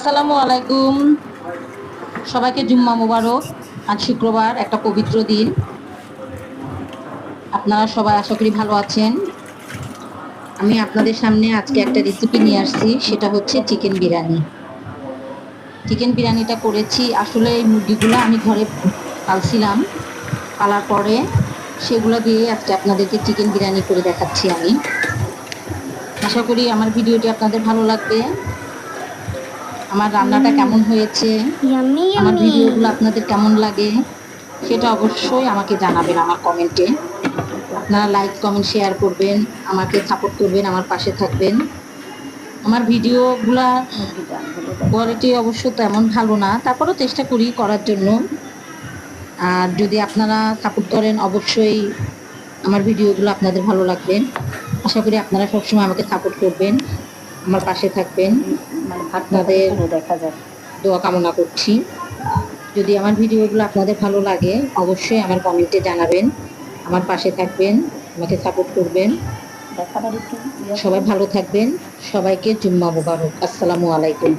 আসসালামু আলাইকুম। সবাইকে জুম্মা মোবারক। আজ শুক্রবার, একটা পবিত্র দিন। আপনারা সবাই আশা করি ভালো আছেন। আমি আপনাদের সামনে আজকে একটা রেসিপি নিয়ে আসছি, সেটা হচ্ছে চিকেন বিরিয়ানি। চিকেন বিরিয়ানিটা করেছি, আসলে এই মুরগিগুলো আমি ঘরে পালছিলাম, পালার পরে সেগুলো দিয়ে আজকে আপনাদেরকে চিকেন বিরিয়ানি করে দেখাচ্ছি আমি। আশা করি আমার ভিডিওটি আপনাদের ভালো লাগবে। আমার রান্নাটা কেমন হয়েছে, ইয়াম্মি আমার ইয়াম্মি। ভিডিওগুলো আপনাদের কেমন লাগে, সেটা অবশ্যই আমাকে জানাবেন আমার কমেন্টে। আপনারা লাইক কমেন্ট শেয়ার করবেন, আমাকে সাপোর্ট করবেন, আমার পাশে থাকবেন। আমার ভিডিওগুলা কোয়ালিটি অবশ্য তেমন ভালো না, তারপরেও চেষ্টা করি করার জন্য। আর যদি আপনারা সাপোর্ট করেন, অবশ্যই আমার ভিডিওগুলো আপনাদের ভালো লাগবে। আশা করি আপনারা সবসময় আমাকে সাপোর্ট করবেন, আমার পাশে থাকবেন। আপনাদের দেখা যায়। দোয়া কামনা করছি। যদি আমার ভিডিওগুলো আপনাদের ভালো লাগে, অবশ্যই আমার কমেন্টে জানাবেন, আমার পাশে থাকবেন, আমাকে সাপোর্ট করবেন। সবাই ভালো থাকবেন। সবাইকে জুম্মা মোবারক। আসসালামু আলাইকুম।